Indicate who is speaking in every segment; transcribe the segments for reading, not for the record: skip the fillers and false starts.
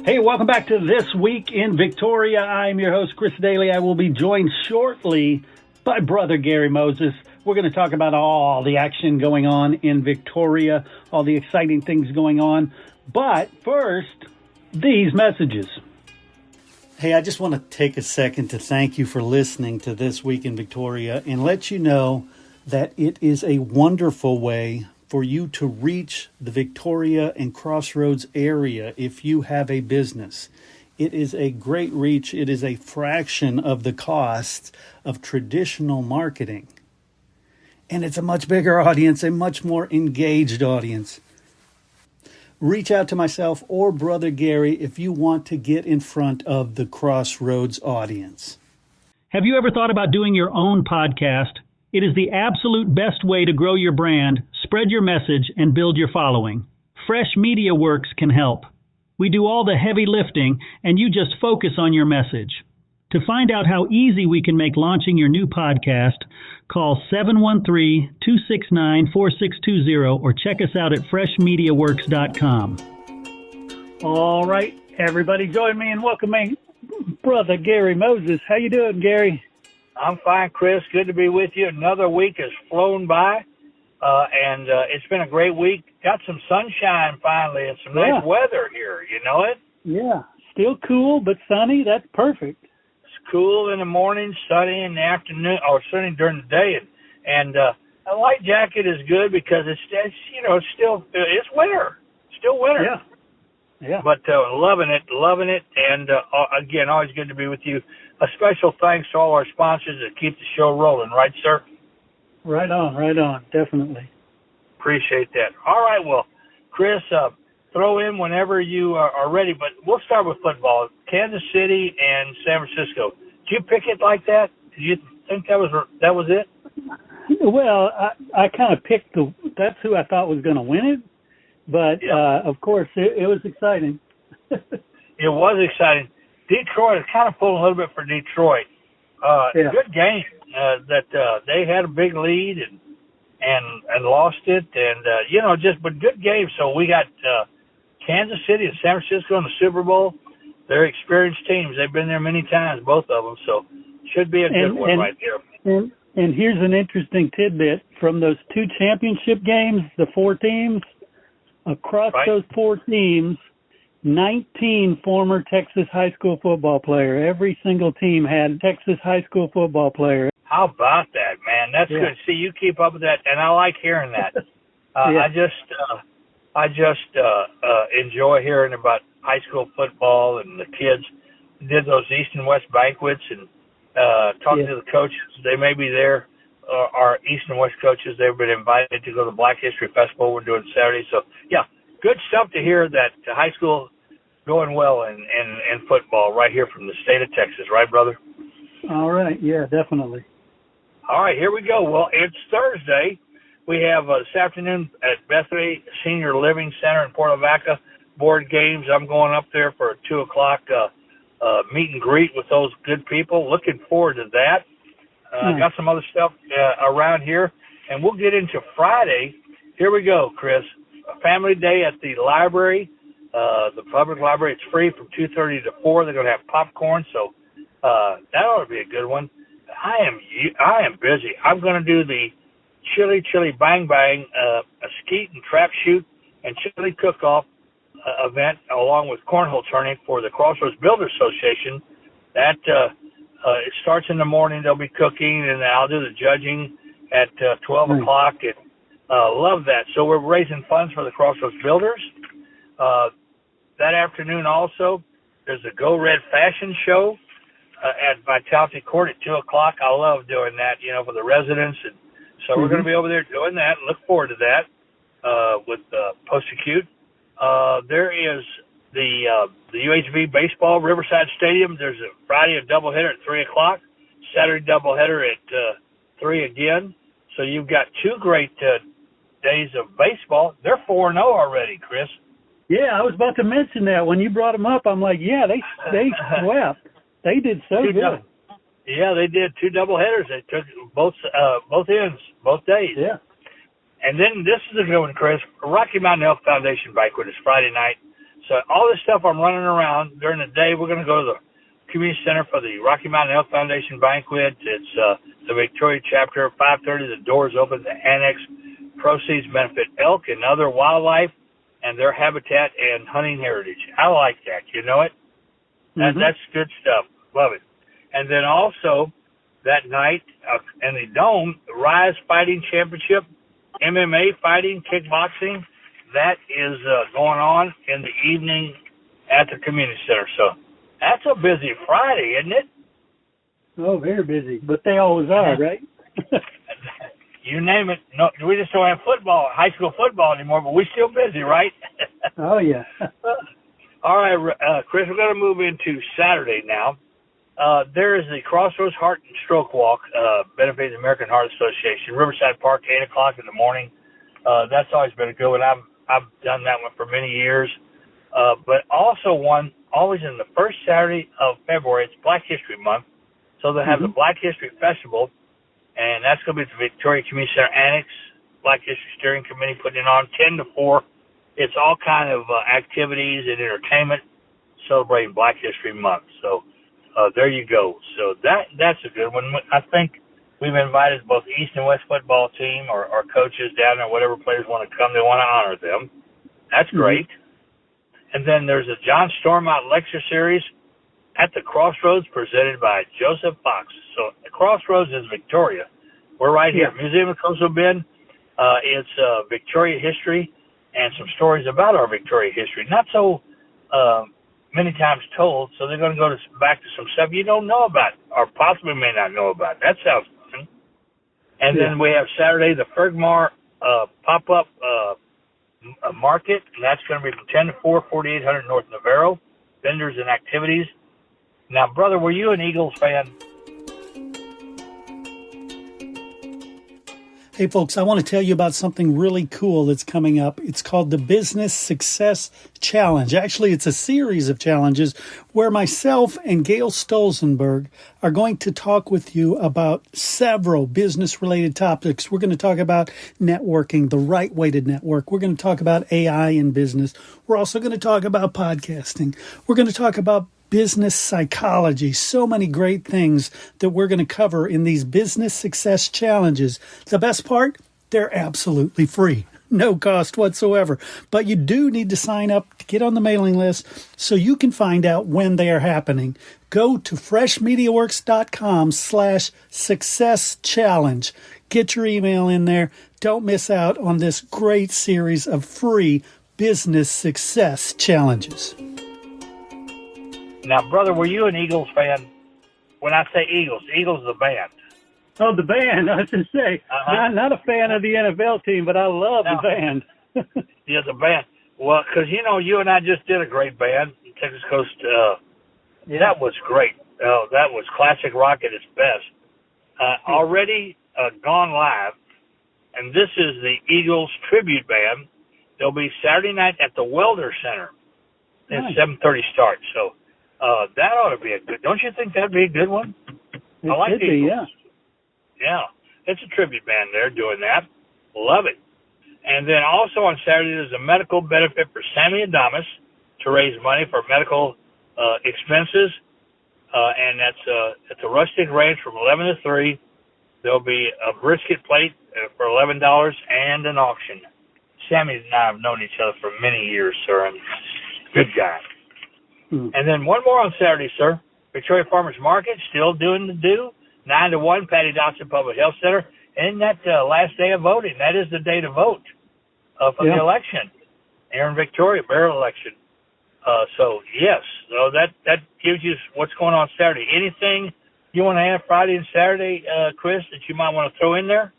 Speaker 1: Hey, welcome back to This Week in Victoria. I'm your host, Chris Daly. I will be joined shortly by Brother Gary Moses. We're going to talk about all the action going on in Victoria, all the exciting things going on. But first, these messages. Hey, I just want to take a second to thank you for listening to This Week in Victoria and let you know that it is a wonderful way for you to reach the Victoria and Crossroads area if you have a business. It is a great reach. It is a fraction of the cost of traditional marketing. And it's a much bigger audience, a much more engaged audience. Reach out to myself or Brother Gary if you want to get in front of the Crossroads audience. Have you ever thought about doing your own podcast? It is the absolute best way to grow your brand, spread your message, and build your following. Fresh Media Works can help. We do all the heavy lifting, and you just focus on your message. To find out how easy we can make launching your new podcast, call 713-269-4620 or check us out at freshmediaworks.com. All right, everybody, join me in welcoming Brother Gary Moses. How you doing, Gary?
Speaker 2: I'm fine, Chris. Good to be with you. Another week has flown by, and it's been a great week. Got some sunshine finally and some nice weather here. You know it?
Speaker 1: Yeah. Still cool, but sunny. That's perfect.
Speaker 2: It's cool in the morning, sunny in the afternoon, or sunny during the day. And a light jacket is good because it's winter. Still winter.
Speaker 1: Yeah. Yeah.
Speaker 2: But loving it. And again, always good to be with you. A special thanks to all our sponsors that keep the show rolling, right, sir?
Speaker 1: Right on, definitely.
Speaker 2: Appreciate that. All right, well, Chris, throw in whenever you are ready, but we'll start with football. Kansas City and San Francisco. Did you pick it like that? Did you think that was it?
Speaker 1: Well, I kind of picked that's who I thought was going to win it, but of course, it was exciting.
Speaker 2: It was exciting. Detroit is kind of pulling a little bit for Detroit. Good game. That they had a big lead and lost it, but good game. So we got Kansas City and San Francisco in the Super Bowl. They're experienced teams. They've been there many times, both of them. So should be a good one right there.
Speaker 1: And here's an interesting tidbit from those two championship games. The four teams across those four teams. 19 former Texas high school football player. Every single team had a Texas high school football player.
Speaker 2: How about that, man? That's good. See, you keep up with that, and I like hearing that. I just enjoy hearing about high school football and the kids did those East and West banquets and talking to the coaches. They may be there. Our East and West coaches, they've been invited to go to the Black History Festival we're doing Saturday. So, good stuff to hear that high school going well in football right here from the state of Texas, right, brother?
Speaker 1: All right, yeah, definitely.
Speaker 2: All right, here we go. Well, it's Thursday. We have this afternoon at Bethany Senior Living Center in Porto Vaca board games. I'm going up there for a 2 o'clock meet and greet with those good people. Looking forward to that. Got some other stuff around here, and we'll get into Friday. Here we go, Chris. A family day at the library. The public library, it's free from 2:30 to 4. They're going to have popcorn, so that ought to be a good one. I am busy. I'm going to do the chili bang bang, a skeet and trap shoot and chili cook-off event along with cornhole tourney for the Crossroads Builders Association. That it starts in the morning. They'll be cooking, and I'll do the judging at 12 o'clock. And love that. So we're raising funds for the Crossroads Builders. That afternoon also, there's a Go Red Fashion Show at Vitality Court at 2 o'clock. I love doing that, for the residents. And so we're going to be over there doing that. Look forward to that with Post-Acute. There is the UHV baseball, Riverside Stadium. There's a Friday a doubleheader at 3 o'clock, Saturday doubleheader at 3 again. So you've got two great days of baseball. They're 4-0 already, Chris.
Speaker 1: Yeah, I was about to mention that. When you brought them up, I'm like, yeah, they swept. They did so good.
Speaker 2: Yeah, they did. Two doubleheaders. They took both ends, both days.
Speaker 1: Yeah.
Speaker 2: And then this is a good one, Chris. Rocky Mountain Health Foundation banquet is Friday night, So all this stuff I'm running around during the day. We're going to go to the community center for the Rocky Mountain Elk Foundation banquet. It's the Victoria chapter. 5:30. The doors open. The annex proceeds benefit elk and other wildlife and their habitat and hunting heritage. I like that. You know it. That's good stuff. Love it. And then also that night in the Dome, Rise Fighting Championship, MMA fighting, kickboxing. That is going on in the evening at the community center. So that's a busy Friday, isn't it?
Speaker 1: Oh, very busy, but they always are, right?
Speaker 2: You name it. No, we just don't have football, high school football anymore, but we're still busy, right?
Speaker 1: Oh, yeah.
Speaker 2: All right, Chris, we're going to move into Saturday now. There is the Crossroads Heart and Stroke Walk, benefiting the American Heart Association, Riverside Park, 8 o'clock in the morning. That's always been a good one. I've done that one for many years. But also one, always in the first Saturday of February, it's Black History Month. So they have the Black History Festival, and that's going to be at the Victoria Community Center Annex. Black History Steering Committee putting it on 10 to 4. It's all kind of activities and entertainment celebrating Black History Month. So there you go. So that's a good one. I think we've invited both East and West football team or coaches down there, whatever players want to come. They want to honor them. That's great. And then there's a John Stormont lecture series at the Crossroads presented by Joseph Fox. So the Crossroads is Victoria. We're right here. Museum of Coastal Bend. It's Victoria history and some stories about our Victoria history. Not so many times told, so they're going to go back to some stuff you don't know about or possibly may not know about. That sounds fun. And then we have Saturday, the Fergmar pop-up market, and that's going to be from 10 to 4, 4800 North Navarro. Vendors and activities. Now, brother, were you an Eagles fan?
Speaker 1: Hey, folks, I want to tell you about something really cool that's coming up. It's called the Business Success Challenge. Actually, it's a series of challenges where myself and Gail Stolzenberg are going to talk with you about several business-related topics. We're going to talk about networking, the right way to network. We're going to talk about AI in business. We're also going to talk about podcasting. We're going to talk about business psychology, so many great things that we're going to cover in these business success challenges. The best part, they're absolutely free. No cost whatsoever. But you do need to sign up to get on the mailing list so you can find out when they are happening. Go to freshmediaworks.com/success challenge. Get your email in there. Don't miss out on this great series of free business success challenges.
Speaker 2: Now, brother, were you an Eagles fan? When I say Eagles the band.
Speaker 1: Oh, the band. I was going to say, not a fan of the NFL team, but I love the band.
Speaker 2: Yeah, the band. Well, because, you and I just did a great band, Texas Coast. That was great. That was classic rock at its best. Already gone live, and this is the Eagles tribute band. They'll be Saturday night at the Welder Center at 7:30 start. So that ought to be a good. Don't you think that'd be a good one?
Speaker 1: It I like the Eagles.
Speaker 2: Yeah, it's a tribute band there doing that. Love it. And then also on Saturday there's a medical benefit for Sammy Adamas to raise money for medical expenses, and that's at the Rustic Ranch from 11 to 3. There'll be a brisket plate for $11 and an auction. Sammy and I have known each other for many years, sir, and good guy. And then one more on Saturday, sir. Victoria Farmers Market, still doing the do. 9 to 1, Patty Dodson Public Health Center. And that last day of voting. That is the day to vote for the election here in Victoria, mayoral election. So, yes, so that gives you what's going on Saturday. Anything you want to add Friday and Saturday, Chris, that you might want to throw in there?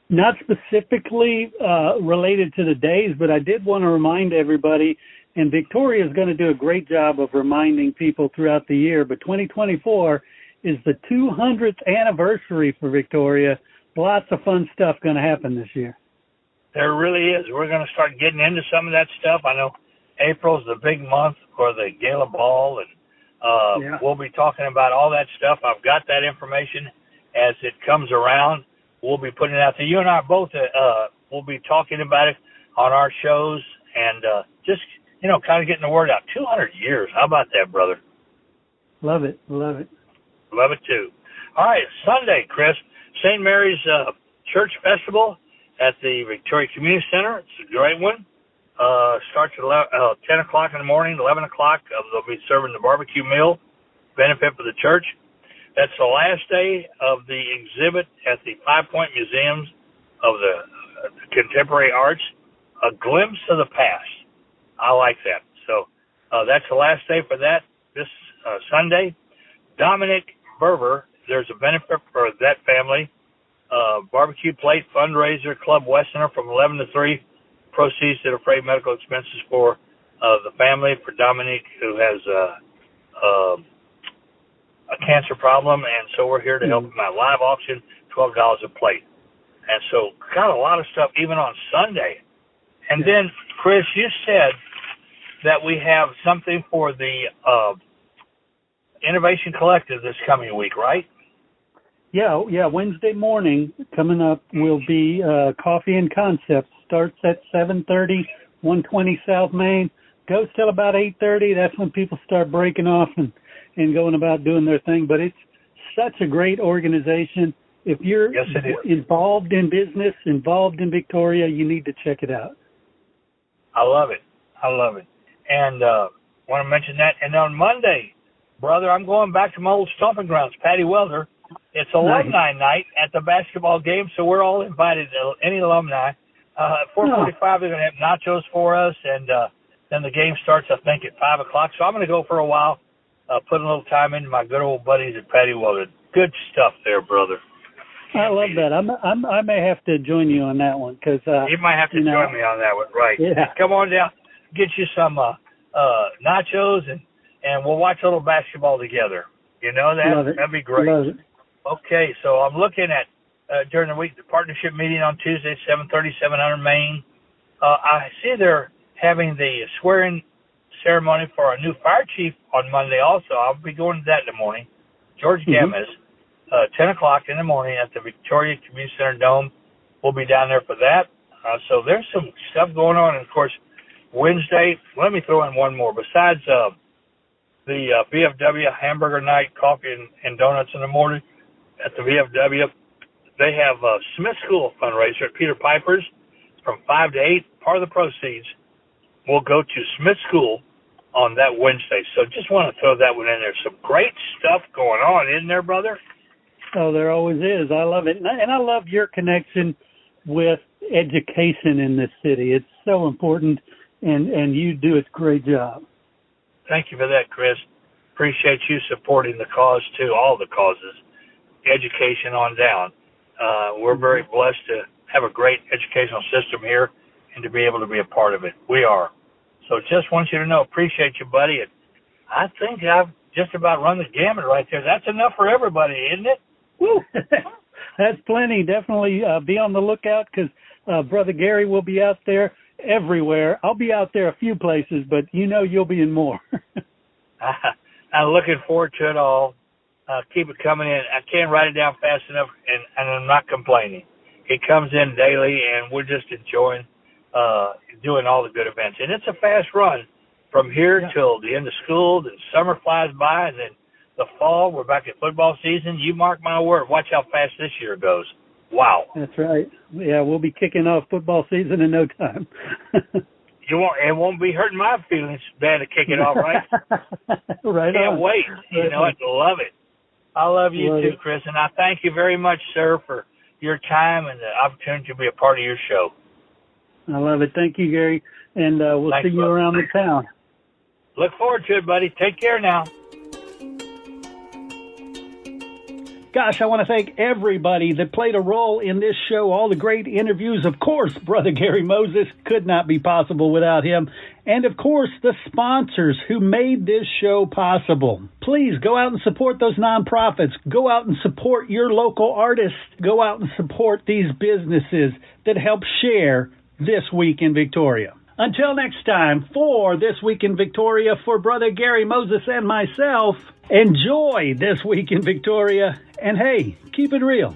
Speaker 1: Not specifically related to the days, but I did want to remind everybody, and Victoria is going to do a great job of reminding people throughout the year, but 2024 is the 200th anniversary for Victoria. Lots of fun stuff going to happen this year.
Speaker 2: There really is. We're going to start getting into some of that stuff. I know April's the big month for the Gala Ball, and we'll be talking about all that stuff. I've got that information as it comes around. We'll be putting it out there. You and I both will be talking about it on our shows, and just kind of getting the word out. 200 years. How about that, brother?
Speaker 1: Love it. Love it.
Speaker 2: Love it, too. All right, Sunday, Chris, St. Mary's Church Festival at the Victoria Community Center. It's a great one. Starts at 10 o'clock in the morning, 11 o'clock. They'll be serving the barbecue meal, benefit for the church. That's the last day of the exhibit at the 5 Point Museums of the Contemporary Arts, A Glimpse of the Past. I like that. So that's the last day for that this Sunday. Dominic Berber, there's a benefit for that family. Barbecue plate fundraiser, Club Westerner from 11 to 3. Proceeds to defray medical expenses for the family, for Dominic, who has a cancer problem, and so we're here to help him out. Live auction, $12 a plate. And so got a lot of stuff even on Sunday. And then, Chris, you said that we have something for the Innovation Collective this coming week, right?
Speaker 1: Yeah. Wednesday morning coming up will be Coffee and Concepts. Starts at 7:30, 120 South Main. Goes till about 8:30. That's when people start breaking off and going about doing their thing. But it's such a great organization. If you're involved in business, involved in Victoria, you need to check it out.
Speaker 2: I love it. And want to mention that. And on Monday, brother, I'm going back to my old stomping grounds, Patty Welder. It's alumni night at the basketball game, so we're all invited, any alumni. At 4:45, they're going to have nachos for us, and then the game starts, I think, at 5 o'clock. So I'm going to go for a while, put a little time into my good old buddies at Patty Welder. Good stuff there, brother.
Speaker 1: I love that. I may have to join you on that one because
Speaker 2: you might have to join me on that one, right?
Speaker 1: Yeah.
Speaker 2: Come on down, get you some nachos, and we'll watch a little basketball together. You know that?
Speaker 1: Love it.
Speaker 2: That'd be great.
Speaker 1: Love it.
Speaker 2: Okay, so I'm looking at during the week the partnership meeting on Tuesday, 7:30, 700 Main. I see they're having the swearing ceremony for our new fire chief on Monday. Also, I'll be going to that in the morning. George Gamez. 10 o'clock in the morning at the Victoria Community Center Dome. We'll be down there for that. So there's some stuff going on. And, of course, Wednesday, let me throw in one more. Besides the VFW hamburger night, coffee and donuts in the morning at the VFW, they have a Smith School fundraiser at Peter Piper's from 5 to 8. Part of the proceeds will go to Smith School on that Wednesday. So just want to throw that one in there. Some great stuff going on, isn't there, brother?
Speaker 1: Oh, there always is. I love it. And I love your connection with education in this city. It's so important, and you do a great job.
Speaker 2: Thank you for that, Chris. Appreciate you supporting the cause, too, all the causes, education on down. We're very blessed to have a great educational system here and to be able to be a part of it. We are. So just want you to know, appreciate you, buddy. And I think I've just about run the gamut right there. That's enough for everybody, isn't it?
Speaker 1: Woo! That's plenty. Definitely be on the lookout because Brother Gary will be out there everywhere. I'll be out there a few places, but you'll be in more.
Speaker 2: I'm looking forward to it all. Keep it coming in. I can't write it down fast enough, and I'm not complaining. It comes in daily, and we're just enjoying doing all the good events. And it's a fast run from here till the end of school. The summer flies by, and then the fall, we're back at football season. You mark my word. Watch how fast this year goes. Wow.
Speaker 1: That's right. Yeah, we'll be kicking off football season in no time.
Speaker 2: It won't be hurting my feelings bad to kick it off, right?
Speaker 1: Right.
Speaker 2: Can't wait. I love it. I love you too, Chris, and I thank you very much, sir, for your time and the opportunity to be a part of your show.
Speaker 1: I love it. Thank you, Gary, and we'll see you around the town.
Speaker 2: Look forward to it, buddy. Take care now.
Speaker 1: Gosh, I want to thank everybody that played a role in this show, all the great interviews. Of course, Brother Gary Moses could not be possible without him. And, of course, the sponsors who made this show possible. Please go out and support those nonprofits. Go out and support your local artists. Go out and support these businesses that help share This Week in Victoria. Until next time, for This Week in Victoria, for Brother Gary Moses and myself, enjoy This Week in Victoria, and hey, keep it real.